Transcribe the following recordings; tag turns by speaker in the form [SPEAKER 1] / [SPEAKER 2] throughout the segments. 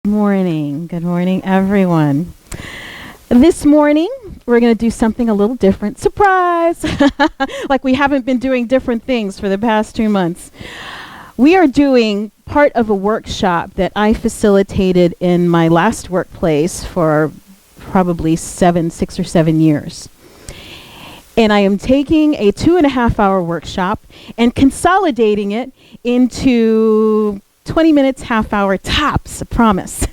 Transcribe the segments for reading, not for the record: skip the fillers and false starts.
[SPEAKER 1] morning. Good morning, everyone. This morning, we're going to do something a little different. Surprise! Like we haven't been doing different things for the past 2 months. We are doing part of a workshop that I facilitated in my last workplace for probably 6 or 7 years. And I am taking a 2.5-hour workshop and consolidating it into 20 minutes, half hour tops, I promise.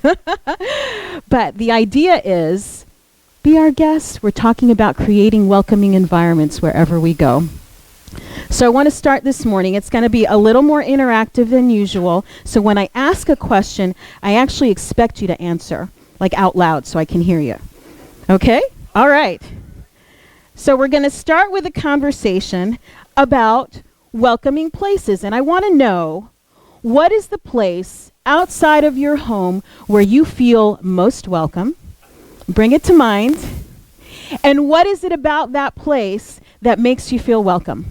[SPEAKER 1] But the idea is, be our guest. We're talking about creating welcoming environments wherever we go. So I want to start this morning. It's going to be a little more interactive than usual. So when I ask a question, I actually expect you to answer, like out loud so I can hear you. Okay? All right. So we're going to start with a conversation about welcoming places. And I want to know, what is the place outside of your home where you feel most welcome? Bring it to mind. And what is it about that place that makes you feel welcome?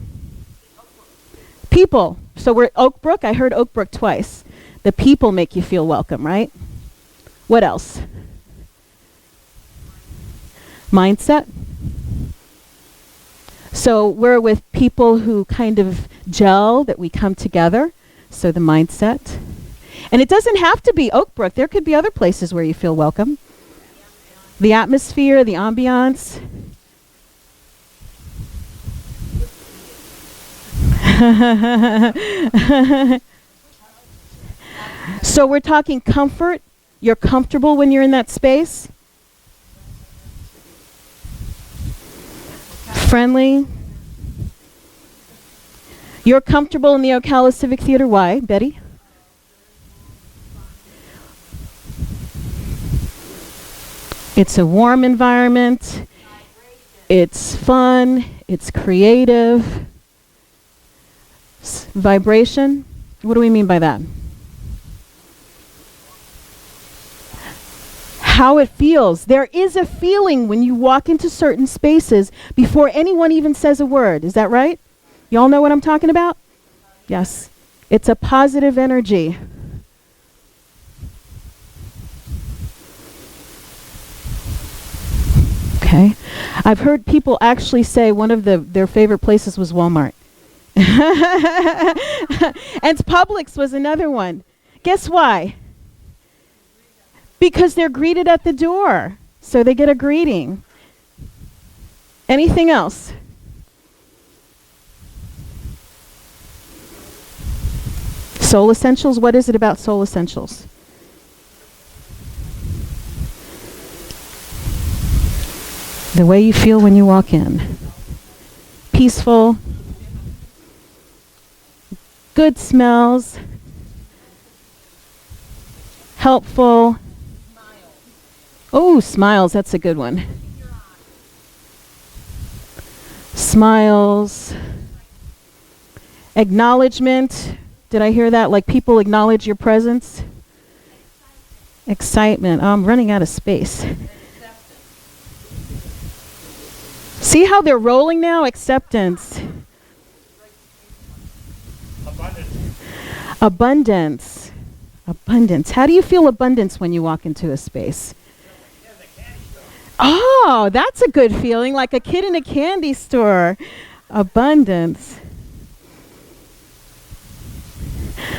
[SPEAKER 1] People. So we're Oak Brook. I heard Oak Brook twice. The people make you feel welcome, right? What else? Mindset. So we're with people who kind of gel, that we come together. So the mindset. And it doesn't have to be Oak Brook. There could be other places where you feel welcome. The atmosphere, the ambiance. So we're talking comfort. You're comfortable when you're in that space. Friendly. You're comfortable in the Ocala Civic Theater. Why, Betty? It's a warm environment. It's fun. It's creative. Vibration. What do we mean by that? How it feels. There is a feeling when you walk into certain spaces before anyone even says a word. Is that right? Y'all know what I'm talking about? Yes. It's a positive energy. Okay. I've heard people actually say one of their favorite places was Walmart. And Publix was another one. Guess why? Because they're greeted at the door. So they get a greeting. Anything else? Soul Essentials. What is it about Soul Essentials? The way you feel when you walk in. Peaceful. Good smells. Helpful. Oh, smiles. That's a good one. Smiles. Acknowledgement. Did I hear that? Like people acknowledge your presence? Excitement. Oh, I'm running out of space. See how they're rolling now? Acceptance. Abundance. Abundance. How do you feel abundance when you walk into a space? Oh, that's a good feeling, like a kid in a candy store. Abundance.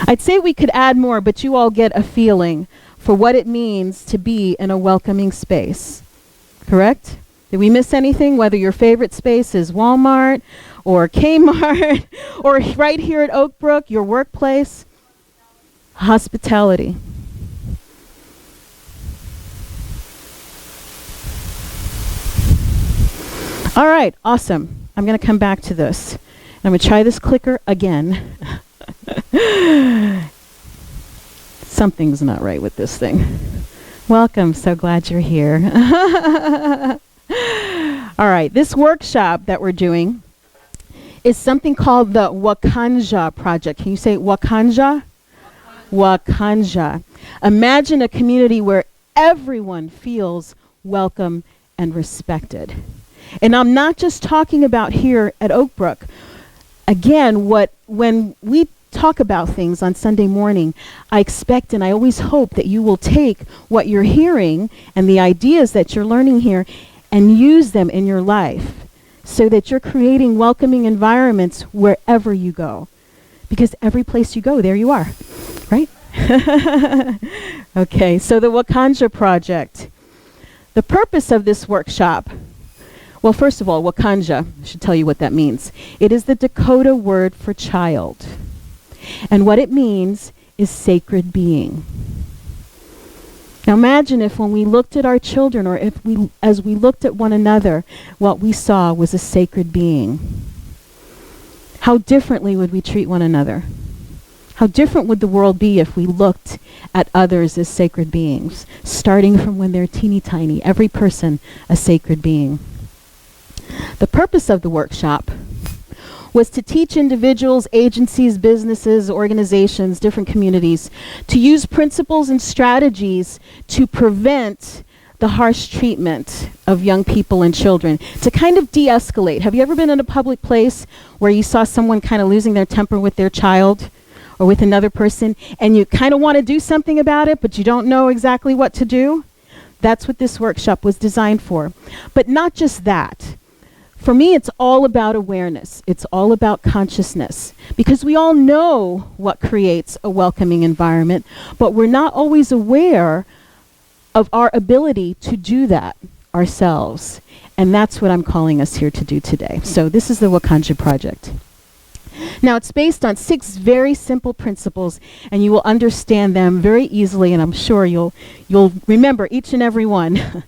[SPEAKER 1] I'd say we could add more, but you all get a feeling for what it means to be in a welcoming space. Correct? Did we miss anything? Whether your favorite space is Walmart or Kmart or right here at Oak Brook, your workplace. Hospitality. All right, awesome. I'm going to come back to this. I'm going to try this clicker again. Something's not right with this thing. Welcome, so glad you're here. All right, this workshop that we're doing is something called the Wakanja Project. Can you say Wakanja? Wakanja. Imagine a community where everyone feels welcome and respected. And I'm not just talking about here at Oak Brook. Again, when we talk about things on Sunday morning, I expect and I always hope that you will take what you're hearing and the ideas that you're learning here and use them in your life so that you're creating welcoming environments wherever you go. Because every place you go, there you are, right? Okay, so the Wakanja Project. The purpose of this workshop, well, first of all, Wakanja, I should tell you what that means. It is the Dakota word for child. And what it means is sacred being. Now imagine if when we looked at our children, or as we looked at one another, what we saw was a sacred being. How differently would we treat one another? How different would the world be if we looked at others as sacred beings, starting from when they're teeny tiny, every person a sacred being. The purpose of the workshop was to teach individuals, agencies, businesses, organizations, different communities, to use principles and strategies to prevent the harsh treatment of young people and children, to kind of de-escalate. Have you ever been in a public place where you saw someone kind of losing their temper with their child or with another person, and you kind of want to do something about it, but you don't know exactly what to do? That's what this workshop was designed for. But not just that. For me, it's all about awareness. It's all about consciousness. Because we all know what creates a welcoming environment, but we're not always aware of our ability to do that ourselves. And that's what I'm calling us here to do today. So this is the Wakanja Project. Now, it's based on 6 very simple principles, and you will understand them very easily, and I'm sure you'll remember each and every one.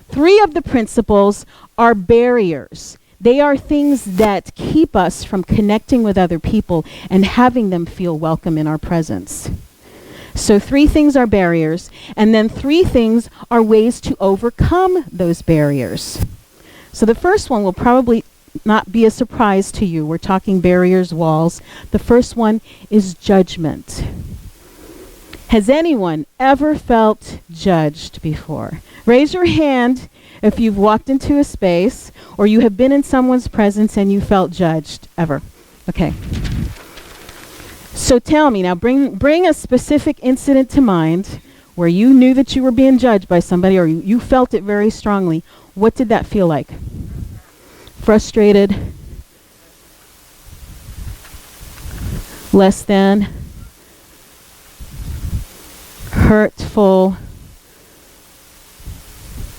[SPEAKER 1] 3 of the principles are barriers. They are things that keep us from connecting with other people and having them feel welcome in our presence. So 3 things are barriers, and then 3 things are ways to overcome those barriers. So the first one will probably not be a surprise to you. We're talking barriers, walls. The first one is judgment. Has anyone ever felt judged before? Raise your hand if you've walked into a space or you have been in someone's presence and you felt judged ever. Okay. So tell me now, bring a specific incident to mind where you knew that you were being judged by somebody, or you felt it very strongly. What did that feel like? Frustrated? Less than? Hurtful?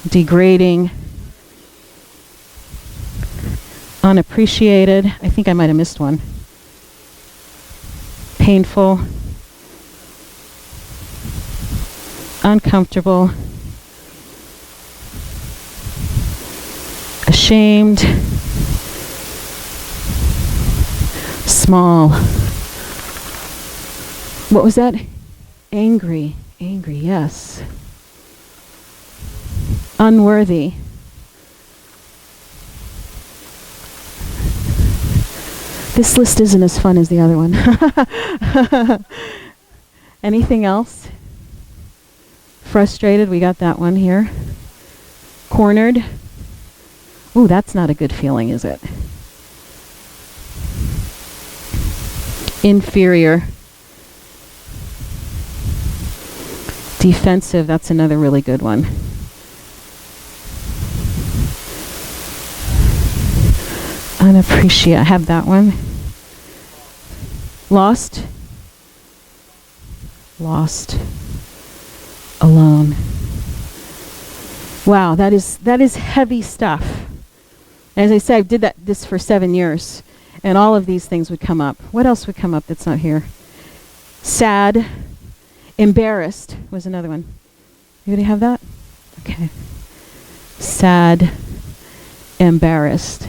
[SPEAKER 1] Degrading? Unappreciated? I think I might have missed one. Painful? Uncomfortable? Ashamed? Small? What was that? Angry. Angry, yes. Unworthy. This list isn't as fun as the other one. Anything else? Frustrated, we got that one here. Cornered. Ooh, that's not a good feeling, is it? Inferior. Defensive, that's another really good one. Unappreciated, I have that one. Lost. Lost. Alone. Wow, that is heavy stuff. As I said, I did this for 7 years, and all of these things would come up. What else would come up that's not here? Sad. Embarrassed was another one. Anybody have that? Okay. Sad. Embarrassed.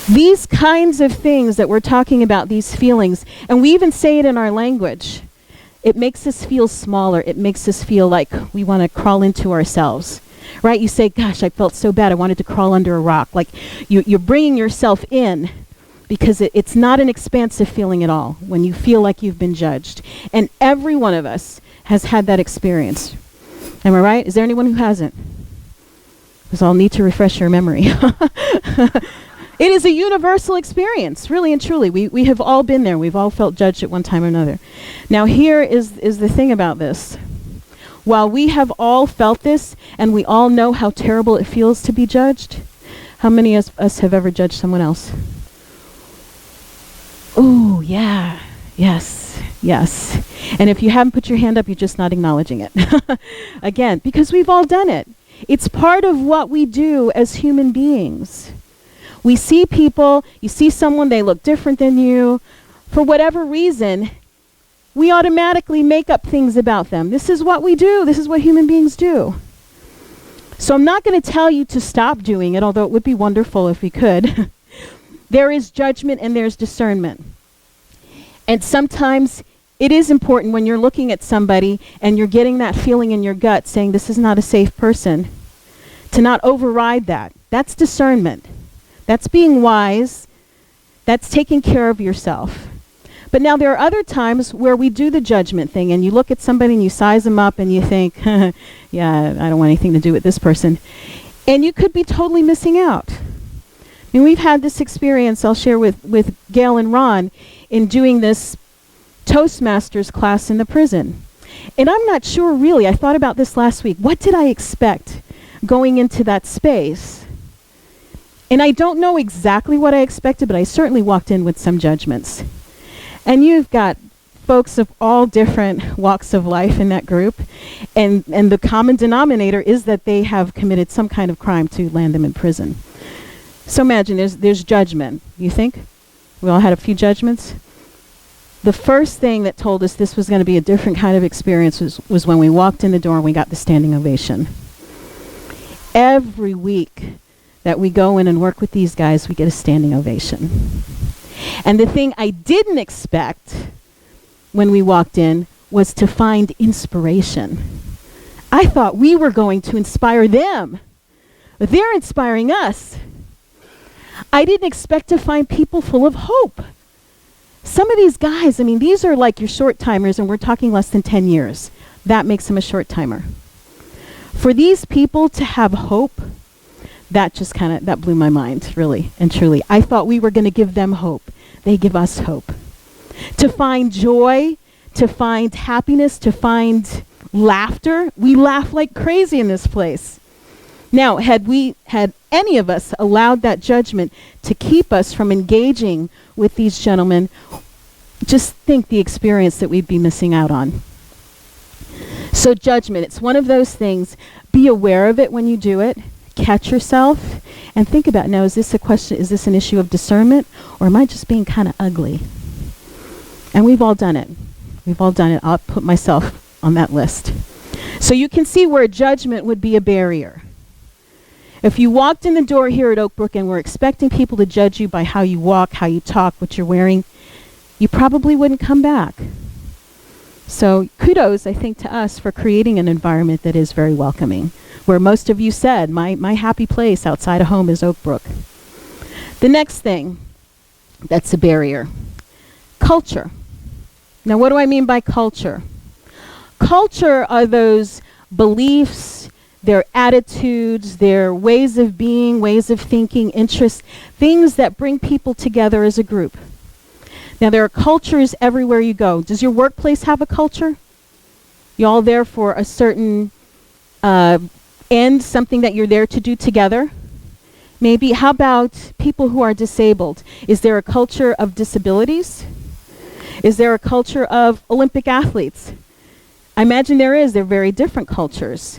[SPEAKER 1] These kinds of things that we're talking about, these feelings, and we even say it in our language, it makes us feel smaller. It makes us feel like we want to crawl into ourselves. Right? You say, gosh, I felt so bad. I wanted to crawl under a rock. Like you're bringing yourself in because it's not an expansive feeling at all when you feel like you've been judged. And every one of us has had that experience. Am I right? Is there anyone who hasn't? Because I'll need to refresh your memory. It is a universal experience, really and truly. We have all been there. We've all felt judged at one time or another. Now, here is the thing about this. While we have all felt this, and we all know how terrible it feels to be judged, how many of us have ever judged someone else? Oh, yeah. Yes. Yes. And if you haven't put your hand up, you're just not acknowledging it. Again, because we've all done it. It's part of what we do as human beings. We see people, you see someone, they look different than you. For whatever reason, we automatically make up things about them. This is what we do. This is what human beings do. So I'm not going to tell you to stop doing it, although it would be wonderful if we could. There is judgment and there's discernment. And sometimes it is important when you're looking at somebody and you're getting that feeling in your gut saying this is not a safe person, to not override that. That's discernment. That's being wise. That's taking care of yourself. But now there are other times where we do the judgment thing and you look at somebody and you size them up and you think, yeah, I don't want anything to do with this person. And you could be totally missing out. I mean, we've had this experience I'll share with Gail and Ron in doing this Toastmasters class in the prison. And I'm not sure really, I thought about this last week, what did I expect going into that space? And I don't know exactly what I expected, but I certainly walked in with some judgments. And you've got folks of all different walks of life in that group. And the common denominator is that they have committed some kind of crime to land them in prison. So imagine there's judgment. You think? We all had a few judgments. The first thing that told us this was going to be a different kind of experience was when we walked in the door and we got the standing ovation. Every week that we go in and work with these guys, we get a standing ovation. And the thing I didn't expect when we walked in was to find inspiration. I thought we were going to inspire them, but they're inspiring us. I didn't expect to find people full of hope. Some of these guys, I mean, these are like your short timers, and we're talking less than 10 years. That makes them a short timer. For these people to have hope, that blew my mind, really and truly. I thought we were going to give them hope. They give us hope. To find joy, to find happiness, to find laughter. We laugh like crazy in this place. Now, had any of us allowed that judgment to keep us from engaging with these gentlemen, just think the experience that we'd be missing out on. So judgment, it's one of those things. Be aware of it when you do it. Catch yourself and think about, now, is this an issue of discernment, or am I just being kind of ugly? And we've all done it. We've all done it. I'll put myself on that list. So you can see where judgment would be a barrier. If you walked in the door here at Oak Brook and were expecting people to judge you by how you walk, how you talk, what you're wearing, you probably wouldn't come back. So kudos, I think, to us for creating an environment that is very welcoming, where most of you said, my happy place outside of home is Oak Brook. The next thing that's a barrier, culture. Now, what do I mean by culture? Culture are those beliefs, their attitudes, their ways of being, ways of thinking, interests, things that bring people together as a group. Now, there are cultures everywhere you go. Does your workplace have a culture? You all there for a certain end, something that you're there to do together? Maybe. How about people who are disabled? Is there a culture of disabilities? Is there a culture of Olympic athletes? I imagine there is. They're very different cultures.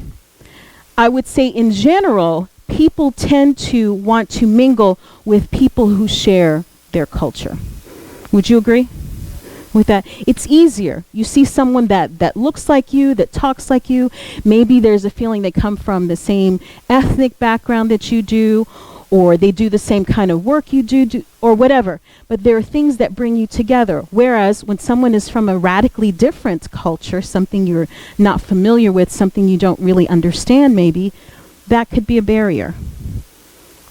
[SPEAKER 1] I would say in general, people tend to want to mingle with people who share their culture. Would you agree with that? It's easier. You see someone that looks like you, that talks like you. Maybe there's a feeling they come from the same ethnic background that you do, or they do the same kind of work you do, or whatever. But there are things that bring you together. Whereas when someone is from a radically different culture, something you're not familiar with, something you don't really understand maybe, that could be a barrier.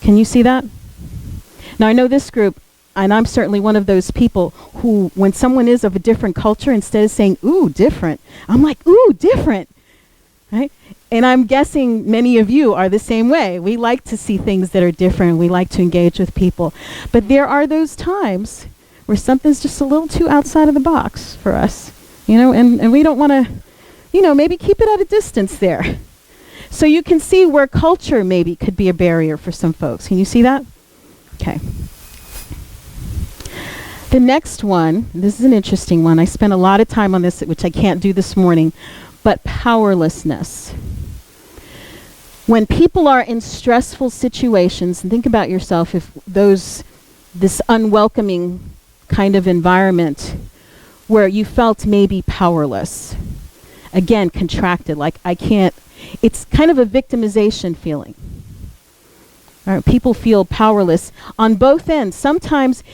[SPEAKER 1] Can you see that? Now, I know this group, and I'm certainly one of those people who, when someone is of a different culture, instead of saying, ooh, different, I'm like, ooh, different. right? And I'm guessing many of you are the same way. We like to see things that are different. We like to engage with people. But there are those times where something's just a little too outside of the box for us, and we don't want to, maybe keep it at a distance there. So you can see where culture maybe could be a barrier for some folks. Can you see that? Okay. The next one, this is an interesting one. I spent a lot of time on this, which I can't do this morning, but powerlessness. When people are in stressful situations, and think about yourself, if this unwelcoming kind of environment where you felt maybe powerless, again, contracted, like I can't, it's kind of a victimization feeling. All right, people feel powerless on both ends. Sometimes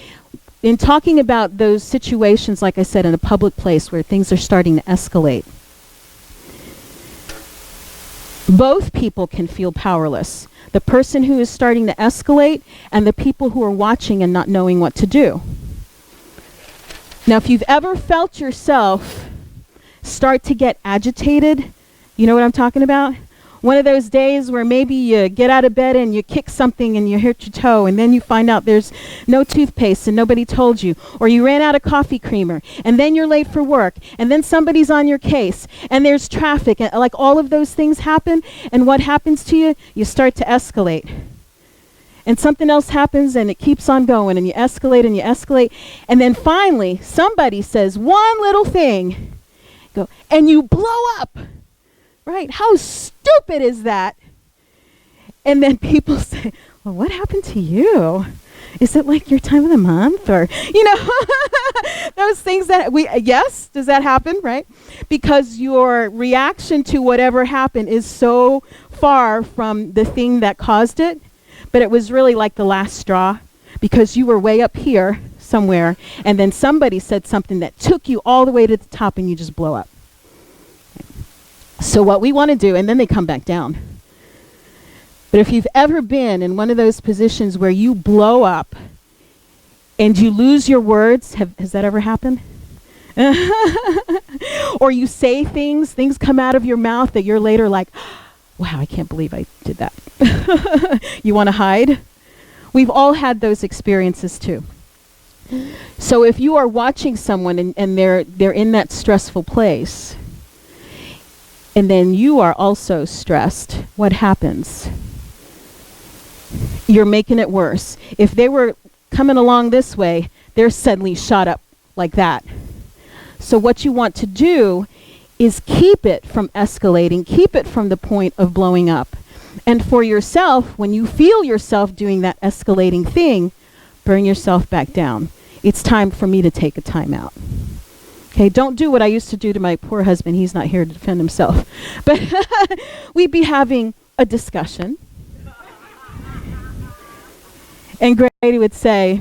[SPEAKER 1] in talking about those situations, like I said, in a public place where things are starting to escalate, both people can feel powerless. The person who is starting to escalate and the people who are watching and not knowing what to do. Now, if you've ever felt yourself start to get agitated, you know what I'm talking about? One of those days where maybe you get out of bed and you kick something and you hurt your toe, and then you find out there's no toothpaste and nobody told you, or you ran out of coffee creamer, and then you're late for work, and then somebody's on your case, and there's traffic, and like all of those things happen, and what happens to you? You start to escalate. And something else happens and it keeps on going, and you escalate, and then finally somebody says one little thing, and you blow up. Right? How stupid is that? And then people say, well, what happened to you? Is it like your time of the month? Or, those things that yes, does that happen, right? Because your reaction to whatever happened is so far from the thing that caused it, but it was really like the last straw, because you were way up here somewhere, and then somebody said something that took you all the way to the top, and you just blow up. So what we want to do, and then they come back down. But if you've ever been in one of those positions where you blow up and you lose your words, has that ever happened? Or you say things come out of your mouth that you're later like, wow, I can't believe I did that. You want to hide? We've all had those experiences too. So if you are watching someone and they're in that stressful place, and then you are also stressed, what happens? You're making it worse. If they were coming along this way, they're suddenly shot up like that. So what you want to do is keep it from escalating, keep it from the point of blowing up. And for yourself, when you feel yourself doing that escalating thing, bring yourself back down. It's time for me to take a time out. Okay, don't do what I used to do to my poor husband. He's not here to defend himself. But we'd be having a discussion. And Grady would say,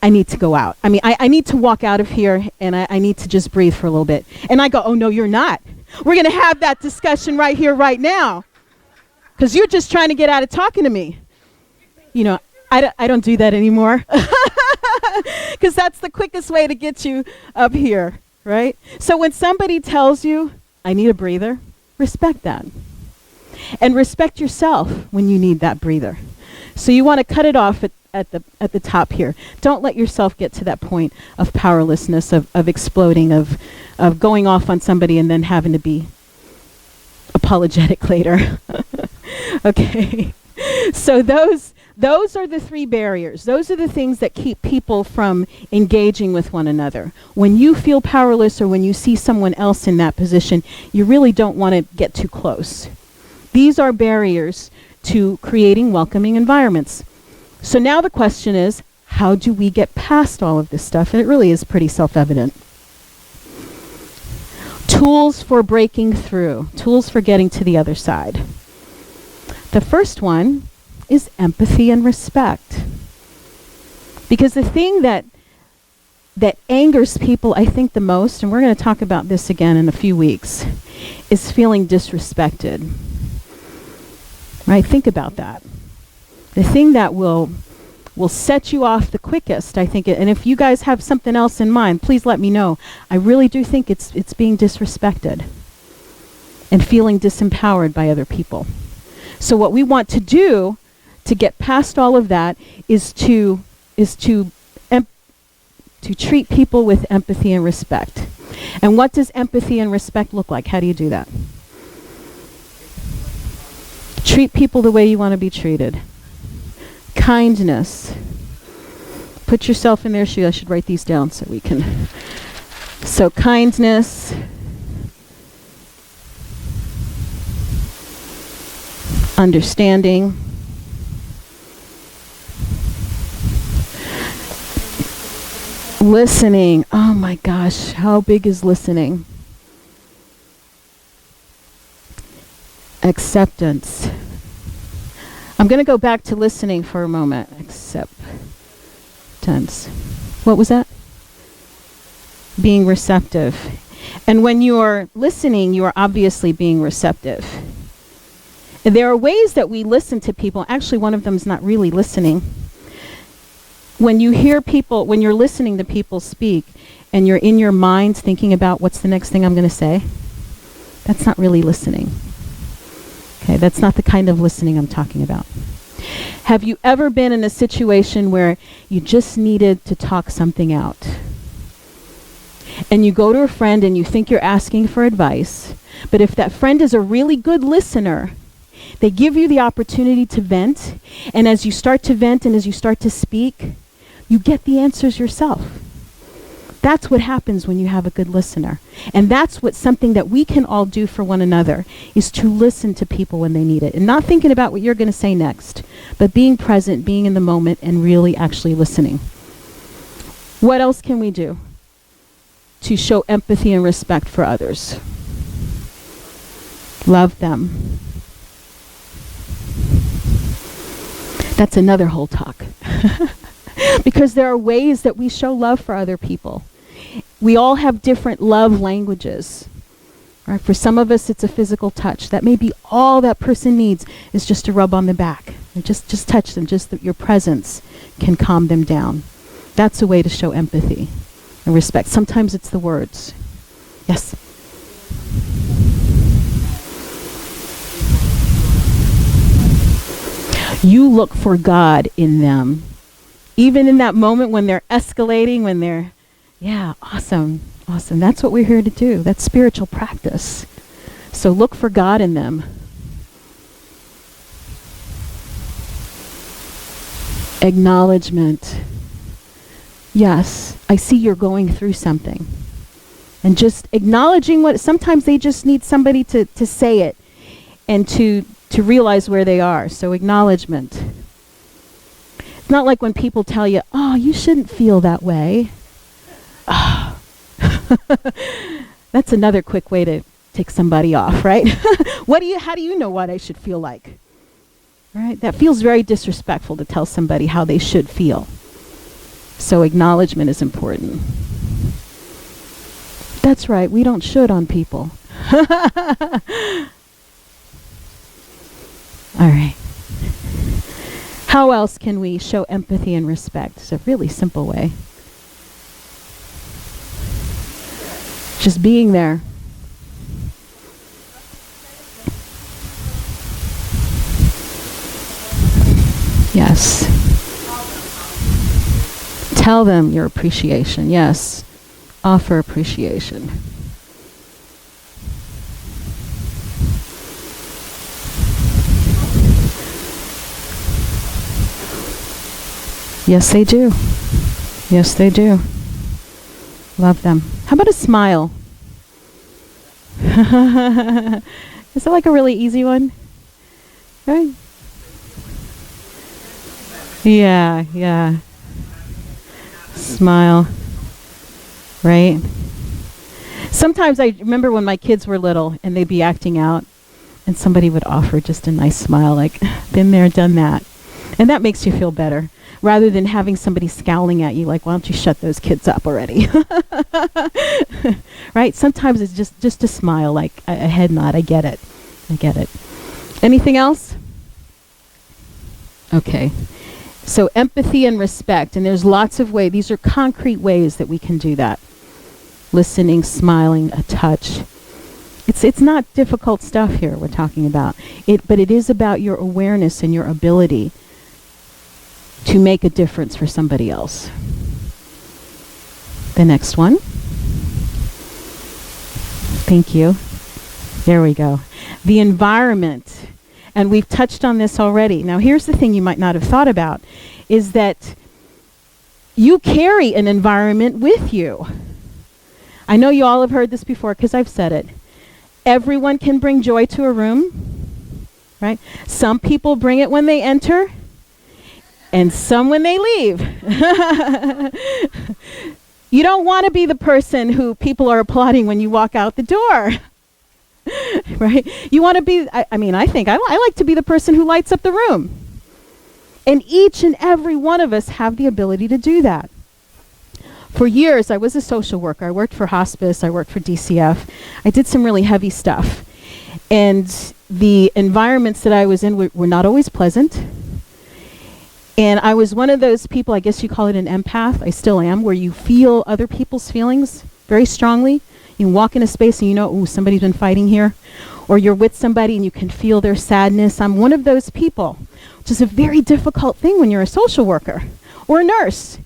[SPEAKER 1] I need to go out. I need to walk out of here, and I need to just breathe for a little bit. And I go, oh, no, you're not. We're going to have that discussion right here, right now. Because you're just trying to get out of talking to me. I don't do that anymore. Because that's the quickest way to get you up here, right? So when somebody tells you, I need a breather, respect that. And respect yourself when you need that breather. So you want to cut it off at the top here. Don't let yourself get to that point of powerlessness, of exploding, of going off on somebody and then having to be apologetic later. Okay. So those are the three barriers. Those are the things that keep people from engaging with one another. When you feel powerless or when you see someone else in that position, you really don't want to get too close. These are barriers to creating welcoming environments. So now the question is, how do we get past all of this stuff? And it really is pretty self-evident. Tools for breaking through, tools for getting to the other side. The first one is empathy and respect. Because the thing that angers people, I think, the most, and we're going to talk about this again in a few weeks, is feeling disrespected. Right? Think about that. The thing that will set you off the quickest, I think, and if you guys have something else in mind, please let me know. I really do think it's being disrespected. and feeling disempowered by other people. So what we want to do to get past all of that is to treat people with empathy and respect. And what does empathy and respect look like? How do you do that? Treat people the way you want to be treated. Kindness. Put yourself in their shoes. I should write these down so we can. So kindness. Understanding. Listening. Oh my gosh, how big is listening? Acceptance. I'm going to go back to listening for a moment. Acceptance. What was that? Being receptive. And when you are listening, you are obviously being receptive. And there are ways that we listen to people. Actually, one of them is not really listening. When you hear people, when you're listening to people speak, and you're in your mind thinking about what's the next thing I'm going to say, that's not really listening. Okay, that's not the kind of listening I'm talking about. Have you ever been in a situation where you just needed to talk something out? And you go to a friend and you think you're asking for advice, but if that friend is a really good listener, they give you the opportunity to vent, and as you start to vent and as you start to speak, you get the answers yourself. That's what happens when you have a good listener. And that's what something that we can all do for one another, is to listen to people when they need it. And not thinking about what you're going to say next, but being present, being in the moment, and really actually listening. What else can we do to show empathy and respect for others? Love them. That's another whole talk. Because there are ways that we show love for other people. We all have different love languages. Right? For some of us, it's a physical touch. That may be all that person needs, is just a rub on the back. Or just touch them. Just that your presence can calm them down. That's a way to show empathy and respect. Sometimes it's the words. Yes? You look for God in them. Even in that moment when they're escalating, when they're, awesome. That's what we're here to do. That's spiritual practice. So look for God in them. Acknowledgement. Yes, I see you're going through something. And just acknowledging sometimes they just need somebody to say it and to realize where they are. So acknowledgement. It's not like when people tell you, oh, you shouldn't feel that way. Oh. That's another quick way to take somebody off, right? How do you know what I should feel like? Right? That feels very disrespectful to tell somebody how they should feel. So acknowledgement is important. That's right, we don't should on people. All right. How else can we show empathy and respect? It's a really simple way. Just being there. Yes. Tell them your appreciation. Yes. Offer appreciation. Yes, they do. Yes, they do. Love them. How about a smile? Is that like a really easy one? Right? Yeah. Smile. Right? Sometimes I remember when my kids were little and they'd be acting out and somebody would offer just a nice smile, like, been there, done that. And that makes you feel better, rather than having somebody scowling at you like, why don't you shut those kids up already? Right? Sometimes it's just a smile, like a head nod. I get it. Anything else? Okay. So empathy and respect, and there's lots of ways. These are concrete ways that we can do that. Listening, smiling, a touch. It's It's not difficult stuff here we're talking about. But it is about your awareness and your ability to make a difference for somebody else. The next one. Thank you. There we go. The environment. And we've touched on this already. Now, here's the thing you might not have thought about, is that you carry an environment with you. I know you all have heard this before because I've said it. Everyone can bring joy to a room, right? Some people bring it when they enter, and some when they leave. You don't want to be the person who people are applauding when you walk out the door. Right? You want to be, I think I like to be the person who lights up the room. And each and every one of us have the ability to do that. For years, I was a social worker. I worked for hospice. I worked for DCF. I did some really heavy stuff. And the environments that I was in were not always pleasant. And I was one of those people, I guess you call it an empath. I still am, where you feel other people's feelings very strongly. You can walk in a space and you know, ooh, somebody's been fighting here. Or you're with somebody and you can feel their sadness. I'm one of those people, which is a very difficult thing when you're a social worker or a nurse,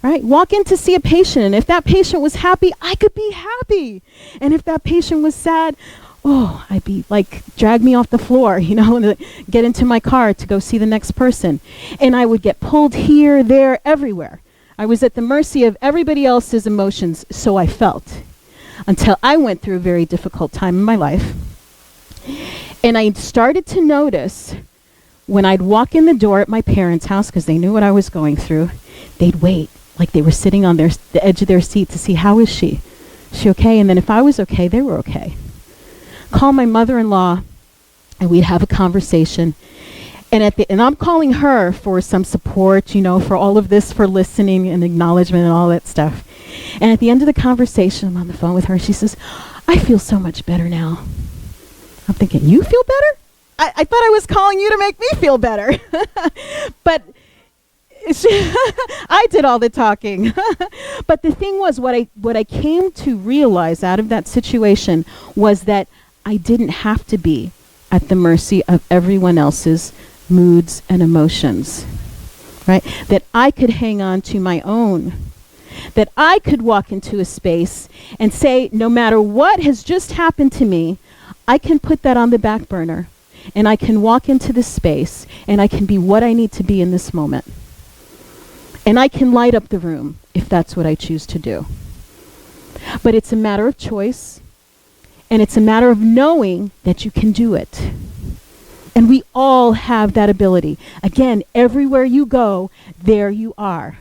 [SPEAKER 1] right? Walk in to see a patient, and if that patient was happy, I could be happy. And if that patient was sad, oh, I'd be like, drag me off the floor, and get into my car to go see the next person. And I would get pulled here, there, everywhere. I was at the mercy of everybody else's emotions, so I felt. Until I went through a very difficult time in my life. And I started to notice when I'd walk in the door at my parents' house, because they knew what I was going through, they'd wait, like they were sitting on the edge of their seat to see, how is she? Is she okay? And then if I was okay, they were okay. Call my mother-in-law, and we'd have a conversation. And I'm calling her for some support, for all of this, for listening and acknowledgement and all that stuff. And at the end of the conversation, I'm on the phone with her. She says, I feel so much better now. I'm thinking, you feel better? I thought I was calling you to make me feel better. But I did all the talking. But the thing was, what I came to realize out of that situation was that I didn't have to be at the mercy of everyone else's moods and emotions, right? That I could hang on to my own. That I could walk into a space and say, no matter what has just happened to me, I can put that on the back burner. And I can walk into this space and I can be what I need to be in this moment. And I can light up the room if that's what I choose to do. But it's a matter of choice. And it's a matter of knowing that you can do it. And we all have that ability. Again, everywhere you go, there you are.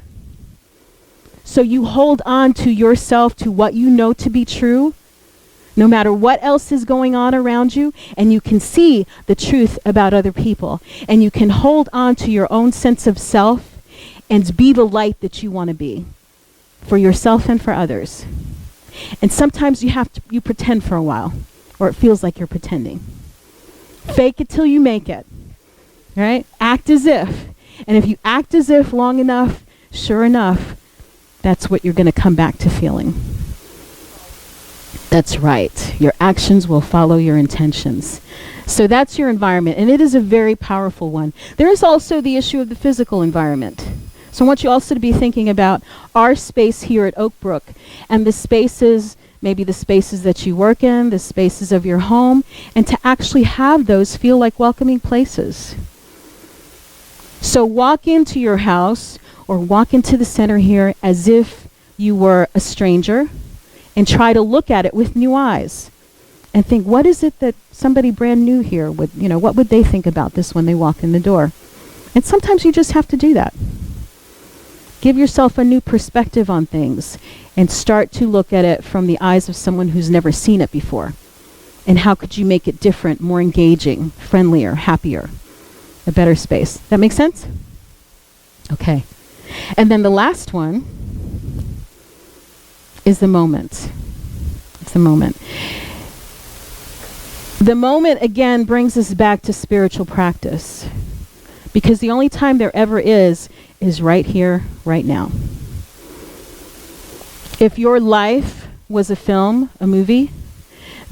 [SPEAKER 1] So you hold on to yourself, to what you know to be true, no matter what else is going on around you, and you can see the truth about other people. And you can hold on to your own sense of self and be the light that you want to be for yourself and for others. And sometimes you pretend for a while, or it feels like you're pretending. Fake it till you make it, right? Act as if. And if you act as if long enough, sure enough, that's what you're going to come back to feeling. That's right. Your actions will follow your intentions. So that's your environment, and it is a very powerful one. There is also the issue of the physical environment. So I want you also to be thinking about our space here at Oak Brook and the spaces, maybe the spaces that you work in, the spaces of your home, and to actually have those feel like welcoming places. So walk into your house or walk into the center here as if you were a stranger and try to look at it with new eyes and think, what is it that somebody brand new here would, what would they think about this when they walk in the door? And sometimes you just have to do that. Give yourself a new perspective on things and start to look at it from the eyes of someone who's never seen it before. And how could you make it different, more engaging, friendlier, happier, a better space? That make sense? Okay. And then the last one is the moment. It's the moment. The moment, again, brings us back to spiritual practice. Because the only time there ever is right here, right now. If your life was a film, a movie,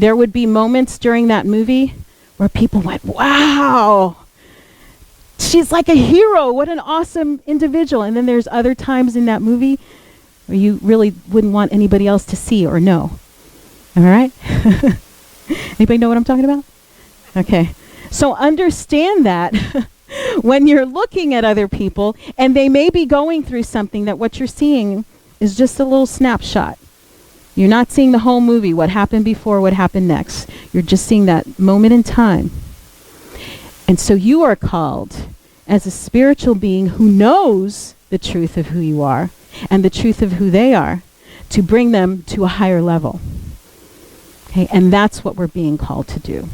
[SPEAKER 1] There would be moments during that movie where people went, wow, she's like a hero. What an awesome individual. And then there's other times in that movie where you really wouldn't want anybody else to see or know. All right? Anybody know what I'm talking about? Okay. So understand that when you're looking at other people and they may be going through something, that what you're seeing is just a little snapshot. You're not seeing the whole movie, what happened before, what happened next. You're just seeing that moment in time. And so you are called as a spiritual being who knows the truth of who you are and the truth of who they are, to bring them to a higher level. Okay, and that's what we're being called to do.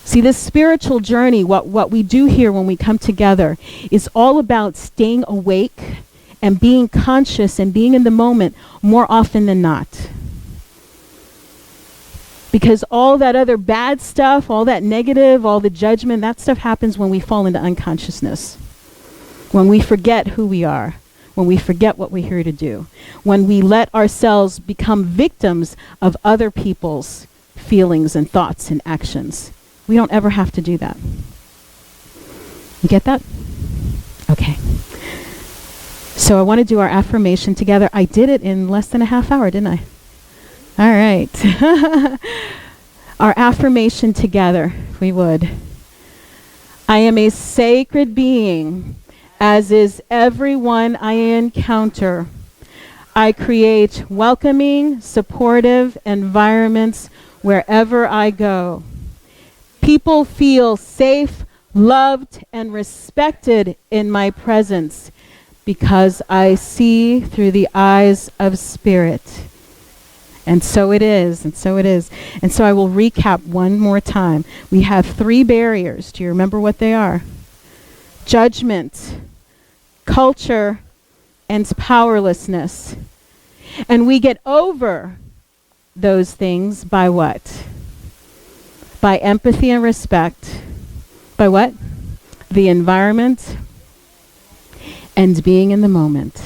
[SPEAKER 1] See, this spiritual journey, what we do here when we come together, is all about staying awake and being conscious and being in the moment more often than not. Because all that other bad stuff, all that negative, all the judgment, that stuff happens when we fall into unconsciousness. When we forget who we are. When we forget what we're here to do. When we let ourselves become victims of other people's feelings and thoughts and actions. We don't ever have to do that. You get that? Okay. So I want to do our affirmation together. I did it in less than a half hour, didn't I? All right. Our affirmation together, if we would. I am a sacred being, as is everyone I encounter. I create welcoming, supportive environments wherever I go. People feel safe, loved, and respected in my presence because I see through the eyes of spirit. And so it is, and so it is. And so I will recap one more time. We have 3 barriers. Do you remember what they are? Judgment, culture, and powerlessness. And we get over those things by what? By empathy and respect. By what? The environment and being in the moment.